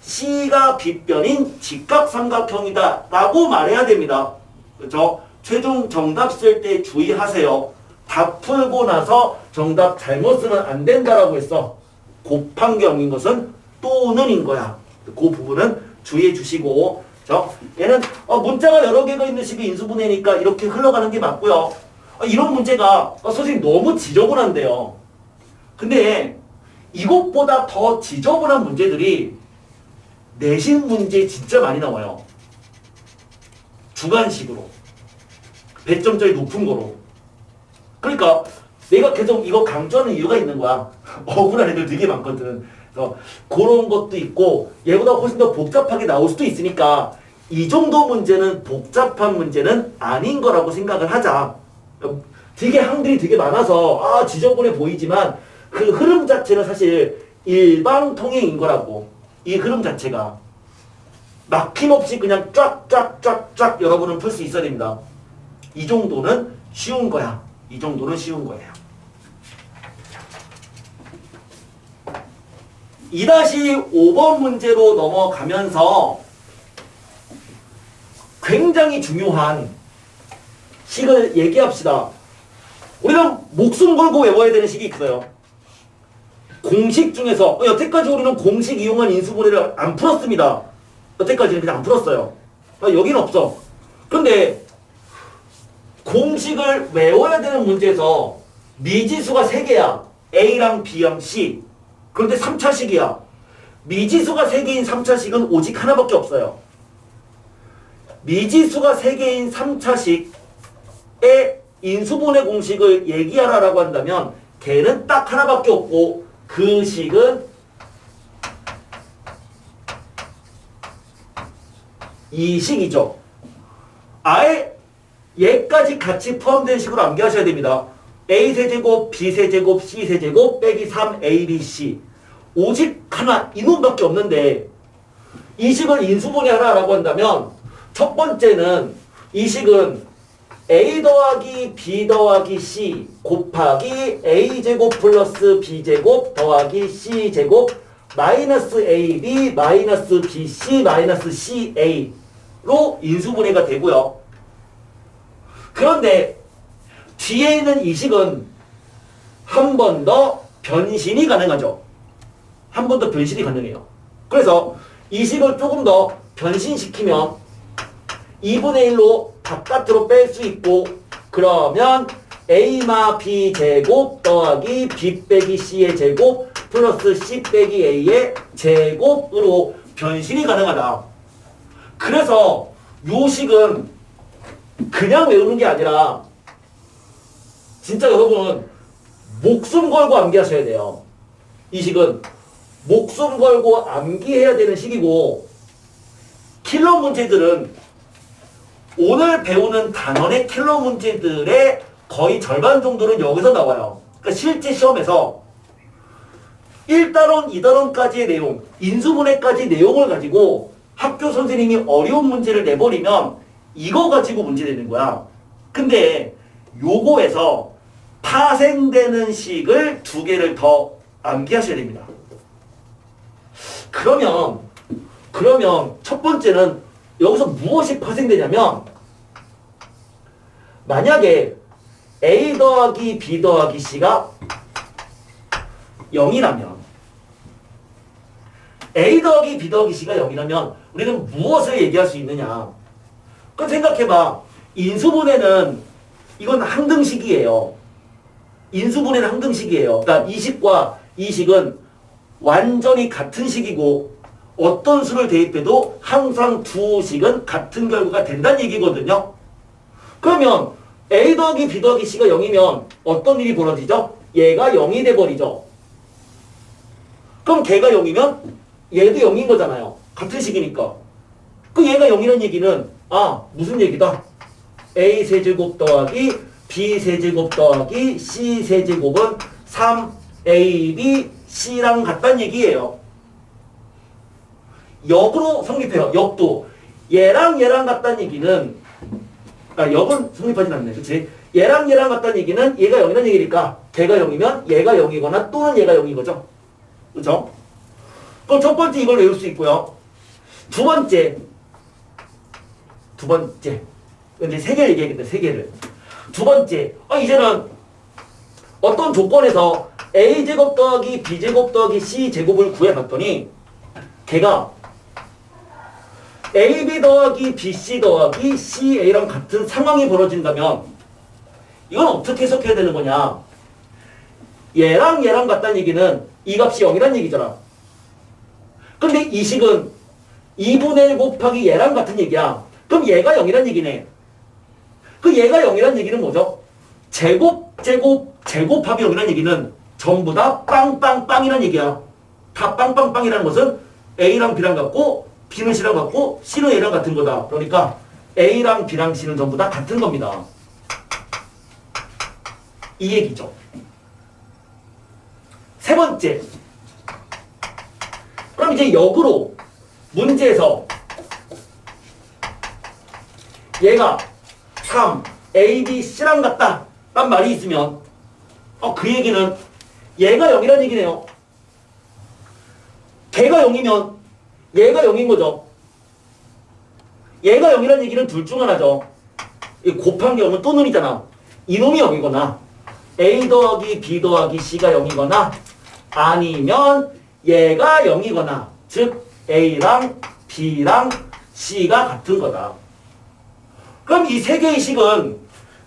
Speaker 1: C가 B변인 직각 삼각형이다 라고 말해야 됩니다. 그렇죠? 최종 정답 쓸 때 주의하세요. 다 풀고 나서 정답 잘못 쓰면 안 된다라고 했어. 곱한 게 0인 것은 또는인 거야. 그 부분은 주의해 주시고, 얘는 문자가 여러 개가 있는 식의 인수분해니까 이렇게 흘러가는 게 맞고요. 이런 문제가 선생님 너무 지저분한데요. 근데 이것보다 더 지저분한 문제들이 내신 문제에 진짜 많이 나와요. 주관식으로. 배점짜리 높은 거로. 그러니까 내가 계속 이거 강조하는 이유가 있는 거야. 억울한 애들 되게 많거든. 그래서 그런 것도 있고 얘보다 훨씬 더 복잡하게 나올 수도 있으니까 이 정도 문제는 복잡한 문제는 아닌 거라고 생각을 하자. 되게 항들이 되게 많아서 지저분해 보이지만 그 흐름 자체는 사실 일방통행인 거라고. 이 흐름 자체가 막힘없이 그냥 쫙쫙쫙쫙 여러분은 풀 수 있어야 됩니다. 이 정도는 쉬운 거야. 이 정도는 쉬운 거예요. 2-5번 문제로 넘어가면서 굉장히 중요한 식을 얘기합시다. 우리는 목숨 걸고 외워야 되는 식이 있어요. 공식 중에서 여태까지 우리는 공식 이용한 인수분해를 안 풀었습니다. 여태까지는 그냥 안 풀었어요. 여기는 없어. 근데 공식을 외워야 되는 문제에서 미지수가 3개야. A랑 B랑 C. 그런데 3차식이야. 미지수가 3개인 3차식은 오직 하나밖에 없어요. 미지수가 3개인 3차식의 인수분해 공식을 얘기하라라고 한다면 걔는 딱 하나밖에 없고 그 식은 이 식이죠. 아예 얘까지 같이 포함된 식으로 암기하셔야 됩니다. A세제곱, B세제곱, C세제곱 빼기 3ABC. 오직 하나 이놈밖에 없는데 이 식을 인수분해하라라고 한다면 첫 번째는 이 식은 A 더하기 B 더하기 C 곱하기 A제곱 플러스 B제곱 더하기 C제곱 마이너스 AB 마이너스 BC 마이너스 CA로 인수분해가 되고요. 그런데 뒤에 있는 이 식은 한 번 더 변신이 가능하죠. 한 번 더 변신이 가능해요. 그래서 이 식을 조금 더 변신시키면 2분의 1로 바깥으로 뺄 수 있고 그러면 A마 B 제곱 더하기 B 빼기 C의 제곱 플러스 C 빼기 A의 제곱으로 변신이 가능하다. 그래서 요 식은 그냥 외우는 게 아니라 진짜 여러분 목숨 걸고 암기하셔야 돼요. 이 식은 목숨 걸고 암기해야 되는 식이고 킬러 문제들은 오늘 배우는 단원의 킬러 문제들의 거의 절반 정도는 여기서 나와요. 그러니까 실제 시험에서 1단원, 2단원까지의 내용, 인수분해까지 내용을 가지고 학교 선생님이 어려운 문제를 내버리면 이거 가지고 문제 내는 거야. 근데 요거에서 파생되는 식을 2개를 더 암기하셔야 됩니다. 그러면 첫 번째는 여기서 무엇이 파생되냐면 만약에 A 더하기 B 더하기 C가 0이라면 A 더하기 B 더하기 C가 0이라면 우리는 무엇을 얘기할 수 있느냐. 그럼 생각해봐. 인수분해는 이건 항등식이에요. 인수분해는 항등식이에요. 그러니까 이 식과 이 식은 완전히 같은 식이고 어떤 수를 대입해도 항상 두 식은 같은 결과가 된다는 얘기거든요. 그러면 A 더하기 B 더하기 C가 0이면 어떤 일이 벌어지죠? 얘가 0이 돼버리죠. 그럼 걔가 0이면 얘도 0인 거잖아요. 같은 식이니까. 그 얘가 0이라는 얘기는 무슨 얘기다? a 세제곱 더하기 b 세제곱 더하기 c 세제곱은 3ab c랑 같다는 얘기예요. 역으로 성립해요. 역도. 얘랑 같다는 얘기는 역은 성립하진 않네. 그치? 얘랑 같다는 얘기는 얘가 0이라는 얘기니까 걔가 0이면 얘가 0이거나 또는 얘가 0인 거죠. 그죠? 그럼 첫 번째 이걸 외울 수 있고요. 두 번째. 이제 세 개를 얘기하겠다. 세 개를. 두 번째. 이제는 어떤 조건에서 a제곱 더하기 b제곱 더하기 c제곱을 구해봤더니 걔가 ab 더하기 bc 더하기 ca랑 같은 상황이 벌어진다면 이건 어떻게 해석해야 되는 거냐? 얘랑 같다는 얘기는 이 값이 0이란 얘기잖아. 근데 이 식은 2분의 1 곱하기 얘랑 같은 얘기야. 그럼 얘가 0이란 얘기네. 그 얘가 0이란 얘기는 뭐죠? 제곱합이 0이란 얘기는 전부 다 빵빵빵이란 얘기야. 다 빵빵빵이라는 것은 A랑 B랑 같고 B는 C랑 같고 C는 A랑 같은 거다. 그러니까 A랑 B랑 C는 전부 다 같은 겁니다. 이 얘기죠. 세 번째. 그럼 이제 역으로 문제에서 얘가 3, A, B, C랑 같다 란 말이 있으면 그 얘기는 얘가 0이란 얘기네요. 걔가 0이면 얘가 0인 거죠. 얘가 0이란 얘기는 둘 중 하나죠. 곱한 게 0은 또는이잖아. 이놈이 0이거나 A 더하기 B 더하기 C가 0이거나 아니면 얘가 0이거나 즉 A랑 B랑 C가 같은 거다. 그럼 이 세 개의 식은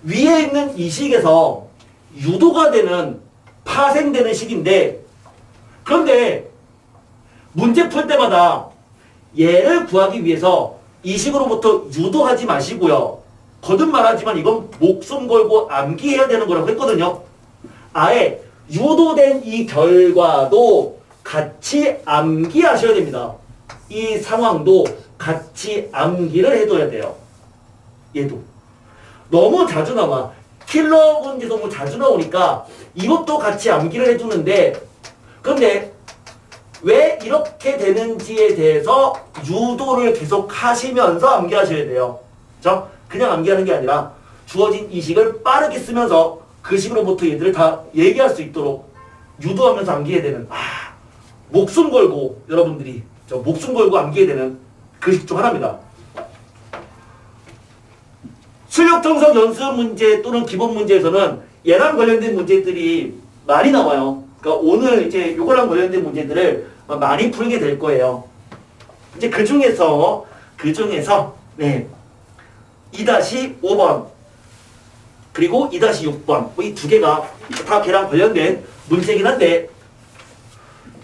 Speaker 1: 위에 있는 이 식에서 유도가 되는 파생되는 식인데 그런데 문제 풀 때마다 얘를 구하기 위해서 이 식으로부터 유도하지 마시고요. 거듭 말하지만 이건 목숨 걸고 암기해야 되는 거라고 했거든요. 아예 유도된 이 결과도 같이 암기하셔야 됩니다. 이 상황도 같이 암기를 해둬야 돼요. 얘도. 너무 자주 나와. 킬러 문제 너무 자주 나오니까 이것도 같이 암기를 해주는데 그런데 왜 이렇게 되는지에 대해서 유도를 계속 하시면서 암기하셔야 돼요. 그렇죠? 그냥 암기하는 게 아니라 주어진 이 식을 빠르게 쓰면서 그 식으로부터 얘들을 다 얘기할 수 있도록 유도하면서 암기해야 되는 목숨 걸고 여러분들이 목숨 걸고 암기해야 되는 그 식 중 하나입니다. 출력 정석 연습 문제 또는 기본 문제에서는 얘랑 관련된 문제들이 많이 나와요. 그러니까 오늘 이제 요거랑 관련된 문제들을 많이 풀게 될 거예요. 이제 그 중에서 2-5번 그리고 2-6번 이 두 개가 다 걔랑 관련된 문제이긴 한데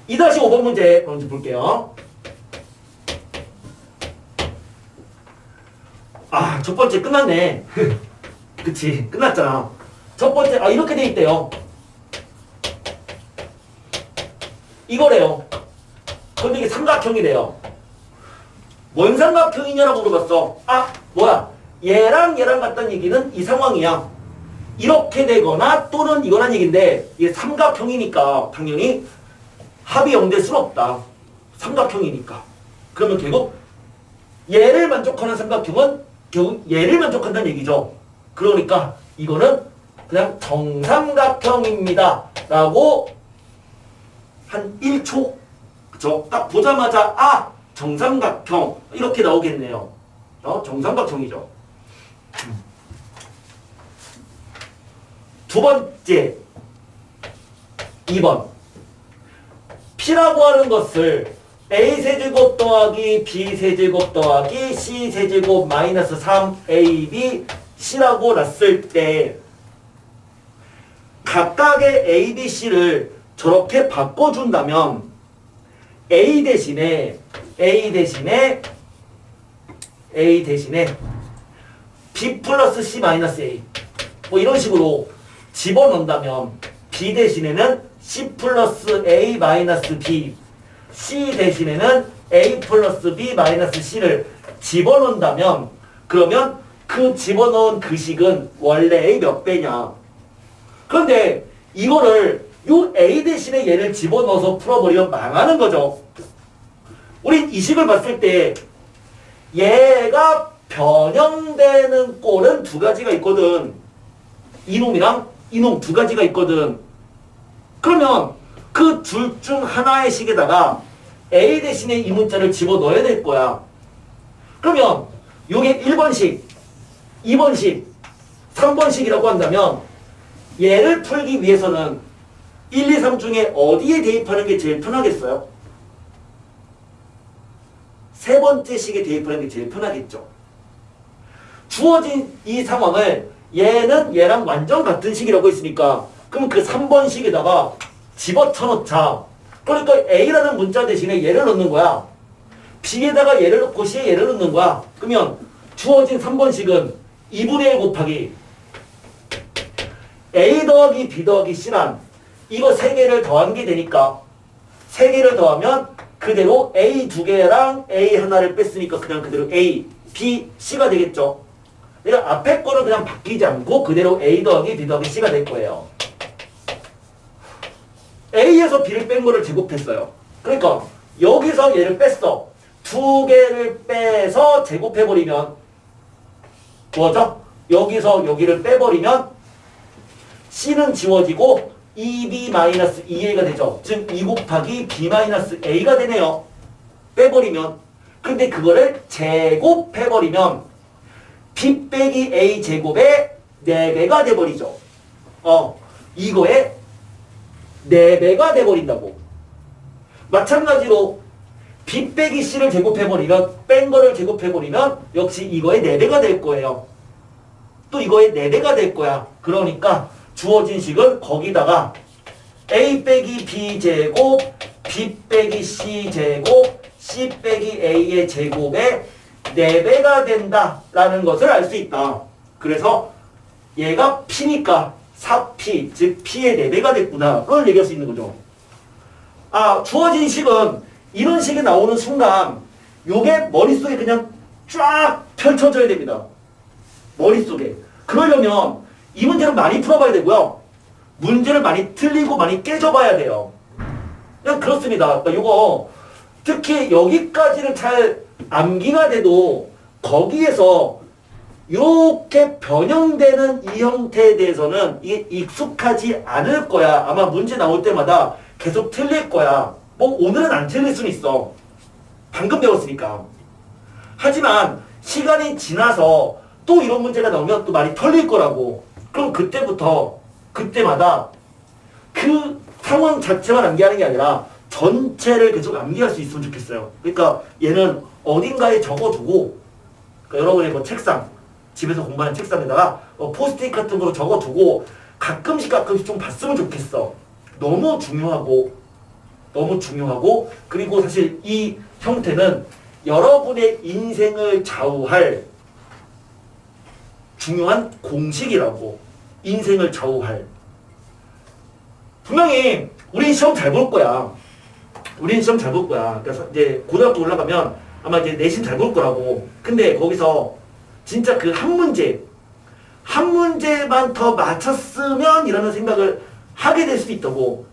Speaker 1: 2-5번 문제 먼저 볼게요. 첫 번째 끝났네. 그치, 끝났잖아. 첫 번째, 이렇게 돼 있대요. 이거래요. 근데 이게 삼각형이래요. 뭔 삼각형이냐라고 물어봤어. 뭐야. 얘랑 같다는 얘기는 이 상황이야. 이렇게 되거나 또는 이거란 얘기인데 이게 삼각형이니까 당연히 합이 0될 수는 없다. 삼각형이니까. 그러면 결국 얘를 만족하는 삼각형은 결국 얘를 만족한다는 얘기죠. 그러니까 이거는 그냥 정삼각형입니다. 라고 한 1초 그쵸? 딱 보자마자 정삼각형 이렇게 나오겠네요. 정삼각형이죠. 두 번째 2번 P라고 하는 것을 A세제곱 더하기 B세제곱 더하기 C세제곱 마이너스 3AB C라고 놨을 때 각각의 A, B, C를 저렇게 바꿔준다면 A 대신에 B 플러스 C 마이너스 A 뭐 이런 식으로 집어넣는다면 B 대신에는 C 플러스 A 마이너스 B, C 대신에는 A 플러스 B 마이너스 C를 집어넣는다면 그러면 그 집어넣은 그 식은 원래의 몇 배냐. 그런데 이거를 요 A 대신에 얘를 집어넣어서 풀어버리면 망하는 거죠. 우리 이 식을 봤을 때 얘가 변형되는 꼴은 두 가지가 있거든. 이놈이랑 이놈 두 가지가 있거든. 그러면 그 둘 중 하나의 식에다가 A 대신에 이 문자를 집어넣어야 될 거야. 그러면 요게 1번식, 2번식, 3번식이라고 한다면 얘를 풀기 위해서는 1, 2, 3 중에 어디에 대입하는 게 제일 편하겠어요? 세 번째 식에 대입하는 게 제일 편하겠죠. 주어진 이 상황을 얘는 얘랑 완전 같은 식이라고 했으니까 그럼 그 3번 식에다가 집어쳐놓자. 그러니까 A라는 문자 대신에 얘를 넣는 거야. B에다가 얘를 넣고 C에 얘를 넣는 거야. 그러면 주어진 3번 식은 2분의 1 곱하기 A 더하기 B 더하기 C란 이거 3개를 더한 게 되니까 3개를 더하면 그대로 A 2개랑 A 하나를 뺐으니까 그냥 그대로 A, B, C가 되겠죠. 그러니까 앞에 거는 그냥 바뀌지 않고 그대로 A 더하기 B 더하기 C가 될 거예요. A에서 B를 뺀 거를 제곱했어요. 그러니까 여기서 얘를 뺐어. 2개를 빼서 제곱해버리면 뭐죠? 여기서 여기를 빼버리면 C는 지워지고 2B-2A가 되죠. 즉 2 곱하기 B-A가 되네요. 빼버리면. 근데 그거를 제곱해버리면 B 빼기 A 제곱의 4배가 돼버리죠. 이거의 4배가 돼버린다고. 마찬가지로 B 빼기 C를 제곱해버리면 뺀 거를 제곱해버리면 역시 이거의 4배가 될 거예요. 또 이거의 4배가 될 거야. 그러니까 주어진 식은 거기다가 A 빼기 B 제곱, B 빼기 C 제곱, C 빼기 A의 제곱의 4배가 된다라는 것을 알 수 있다. 그래서 얘가 P니까 4P, 즉 P의 4배가 됐구나. 그걸 얘기할 수 있는 거죠. 주어진 식은 이런 식이 나오는 순간 요게 머릿속에 그냥 쫙 펼쳐져야 됩니다. 머릿속에. 그러려면 이 문제를 많이 풀어봐야 되고요. 문제를 많이 틀리고 많이 깨져봐야 돼요. 그냥 그렇습니다. 그러니까 요거 특히 여기까지는 잘 암기가 돼도 거기에서 이렇게 변형되는 이 형태에 대해서는 이게 익숙하지 않을 거야. 아마 문제 나올 때마다 계속 틀릴 거야. 뭐 오늘은 안 틀릴 수는 있어. 방금 배웠으니까. 하지만 시간이 지나서 또 이런 문제가 나오면 또 많이 털릴 거라고. 그럼 그때마다 그 상황 자체만 암기하는 게 아니라 전체를 계속 암기할 수 있으면 좋겠어요. 그러니까 얘는 어딘가에 적어두고, 그러니까 여러분의 뭐 책상, 집에서 공부하는 책상에다가 포스트잇 같은 거로 적어두고 가끔씩 좀 봤으면 좋겠어. 너무 중요하고 그리고 사실 이 형태는 여러분의 인생을 좌우할 중요한 공식이라고. 인생을 좌우할. 분명히 우린 시험 잘 볼 거야. 그래서 이제 고등학교 올라가면 아마 이제 내신 잘 볼 거라고. 근데 거기서 진짜 그 한 문제만 더 맞췄으면 이라는 생각을 하게 될 수도 있다고.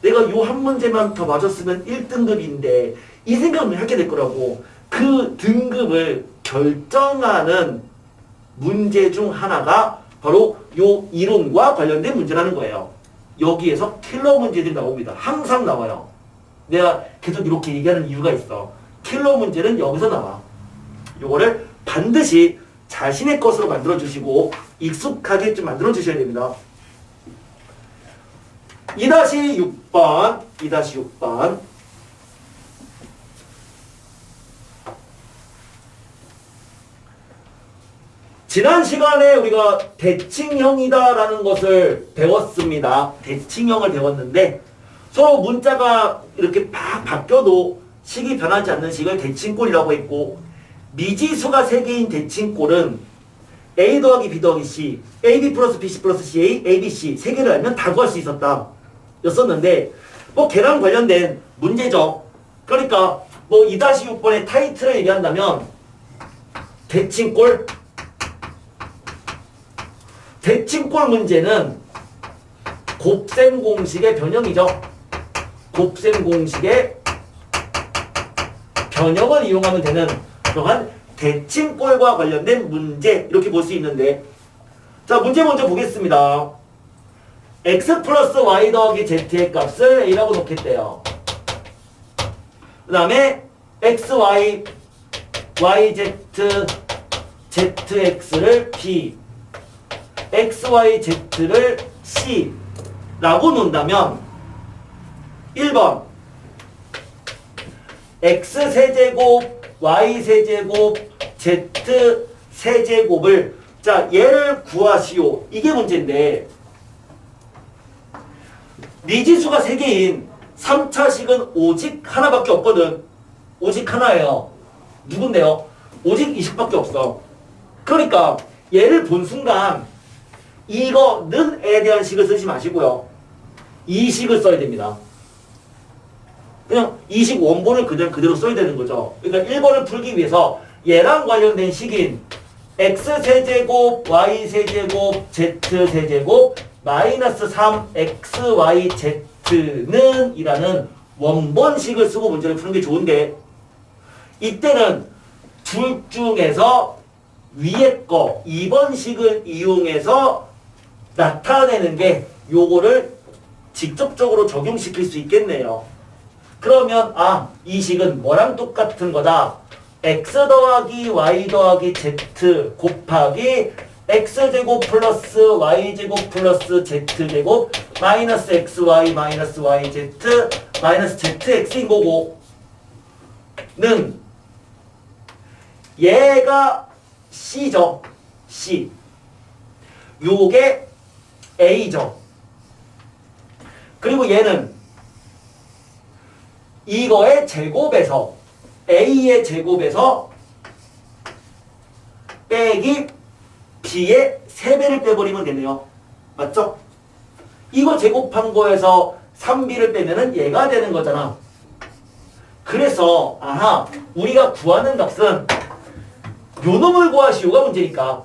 Speaker 1: 내가 요 한 문제만 더 맞췄으면 1등급인데 이 생각을 하게 될 거라고. 그 등급을 결정하는 문제 중 하나가 바로 요 이론과 관련된 문제라는 거예요. 여기에서 킬러 문제들이 나옵니다. 항상 나와요. 내가 계속 이렇게 얘기하는 이유가 있어. 킬러 문제는 여기서 나와. 요거를 반드시 자신의 것으로 만들어주시고 익숙하게 좀 만들어주셔야 됩니다. 2-6번 지난 시간에 우리가 대칭형이다라는 것을 배웠습니다. 대칭형을 배웠는데 서로 문자가 이렇게 막 바뀌어도 식이 변하지 않는 식을 대칭꼴이라고 했고, 미지수가 3개인 대칭꼴은 A 더하기 B 더하기 C, AB 플러스 BC 플러스 CA, ABC 세 개를 알면 다 구할 수 있었다. 였었는데 뭐 걔랑 관련된 문제죠. 그러니까 뭐 2-6번의 타이틀을 얘기한다면 대칭골 문제는 곱셈 공식의 변형이죠. 곱셈 공식의 변형을 이용하면 되는 그러한 대칭골과 관련된 문제 이렇게 볼 수 있는데 자 문제 먼저 보겠습니다. x 플러스 y 더하기 z의 값을 a라고 놓겠대요. 그 다음에 x, y, y, z, zx를 b, x, y, z를 c 라고 놓는다면 1번 x 세제곱, y 세제곱, z 세제곱을 자 얘를 구하시오. 이게 문제인데 미지수가 3개인 3차식은 오직 하나밖에 없거든. 오직 하나예요. 누군데요? 오직 이 식밖에 없어. 그러니까 얘를 본 순간 이거는에 대한 식을 쓰지 마시고요. 이 식을 써야 됩니다. 그냥 이 식 원본을 그대로 써야 되는 거죠. 그러니까 1번을 풀기 위해서 얘랑 관련된 식인 x세제곱, y세제곱, z세제곱 마이너스 3xyz는 이라는 원본식을 쓰고 문제를 푸는 게 좋은데 이때는 둘 중에서 위에 거 2번 식을 이용해서 나타내는 게 요거를 직접적으로 적용시킬 수 있겠네요. 그러면 이 식은 뭐랑 똑같은 거다. x 더하기 y 더하기 z 곱하기 x제곱 플러스 y제곱 플러스 z제곱 마이너스 xy 마이너스 yz 마이너스 zx인 거고 는 얘가 c죠. c 요게 a죠. 그리고 얘는 이거의 제곱에서 a의 제곱에서 빼기 b의 3배를 빼버리면 되네요. 맞죠? 이거 제곱한 거에서 3b를 빼면은 얘가 되는 거잖아. 그래서 우리가 구하는 값은 요 놈을 구하시오가 문제니까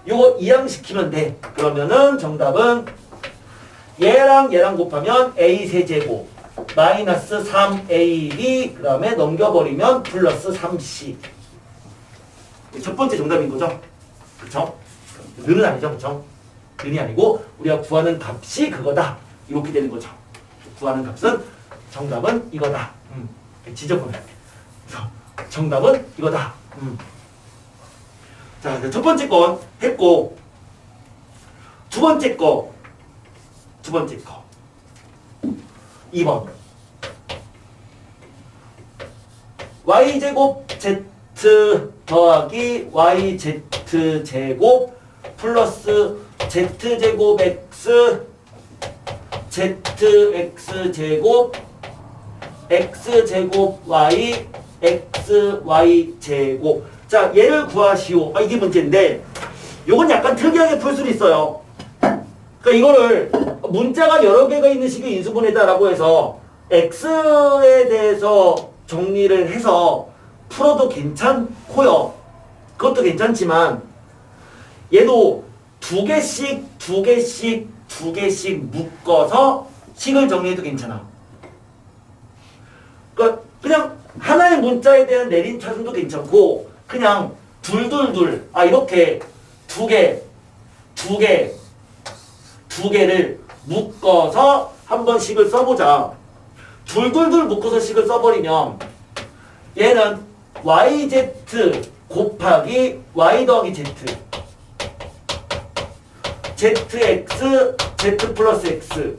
Speaker 1: 요거 이항시키면 돼. 그러면은 정답은 얘랑 곱하면 a 세제곱 마이너스 3ab 그 다음에 넘겨버리면 플러스 3c 첫 번째 정답인 거죠. 그쵸? 는은 아니죠. 그쵸? 는이 아니고 우리가 구하는 값이 그거다. 이렇게 되는 거죠. 구하는 값은 정답은 이거다. 지적하면 정답은 이거다. 자, 첫 번째 건 했고 두 번째 거 2번 y제곱 z 더하기 yz제곱 플러스 z제곱 x zx제곱 x제곱 y xy제곱 자 얘를 구하시오. 이게 문제인데 요건 약간 특이하게 풀 수는 있어요. 그러니까 이거를 문자가 여러 개가 있는 식의 인수분해다라고 해서 x에 대해서 정리를 해서 풀어도 괜찮고요. 그것도 괜찮지만 얘도 두 개씩 묶어서 식을 정리해도 괜찮아. 그러니까 그냥 하나의 문자에 대한 내린 차순도 괜찮고 그냥 둘 이렇게 두 개를 묶어서 한번 식을 써보자. 둘 묶어서 식을 써버리면 얘는 yz 곱하기 y 더하기 z zx z 플러스 x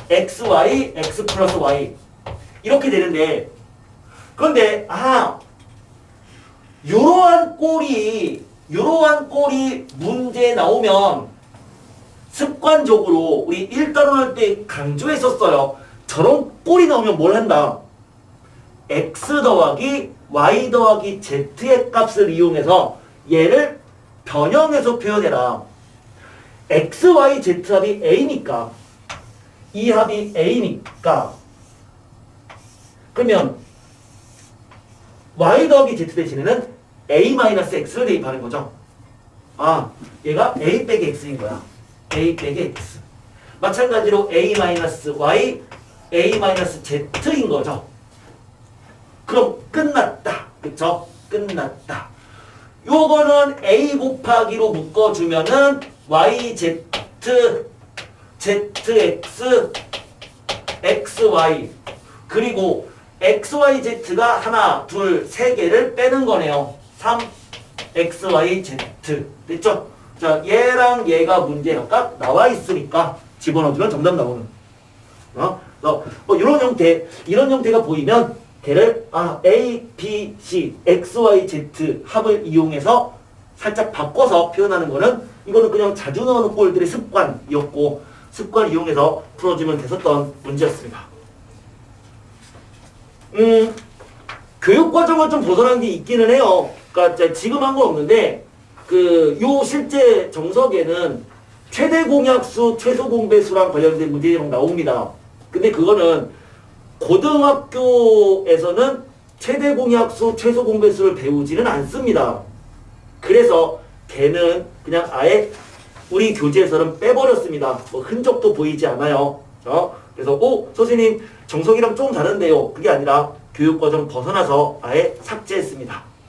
Speaker 1: xy x 플러스 y 이렇게 되는데 그런데 요러한 꼴이 문제 나오면 습관적으로 우리 1단원할 때 강조했었어요. 저런 꼴이 나오면 뭘 한다? x 더하기 y 더하기 z의 값을 이용해서 얘를 변형해서 표현해라. x, y, z 합이 a니까 이 합이 a니까 그러면 y 더하기 z 대신에는 a-x를 대입하는 거죠. 아, 얘가 a 빼기 x인 거야. a 빼기 x. 마찬가지로 a-y, a-z인 거죠. 그럼 끝났다. 그쵸? 끝났다. 요거는 a 곱하기로 묶어주면은 yz, zx, xy 그리고 xyz가 하나, 둘, 세 개를 빼는 거네요. 3, xyz 됐죠? 자, 얘랑 얘가 문제가 딱 나와 있으니까 집어넣어주면 정답 나오는. 이런 형태가 보이면 걔를 A, B, C, X, Y, Z 합을 이용해서 살짝 바꿔서 표현하는 거는 이거는 그냥 자주 나오는 꼴들의 습관이었고 습관 이용해서 풀어주면 됐었던 문제였습니다. 교육과정을 좀 벗어난 게 있기는 해요. 그러니까 지금 한 건 없는데 요 실제 정석에는 최대 공약수, 최소 공배수랑 관련된 문제들이 막 나옵니다. 근데 그거는 고등학교에서는 최대 공약수, 최소 공배수를 배우지는 않습니다. 그래서 걔는 그냥 아예 우리 교재에서는 빼버렸습니다. 뭐 흔적도 보이지 않아요. 그래서 선생님 정석이랑 좀 다른데요. 그게 아니라 교육과정 벗어나서 아예 삭제했습니다.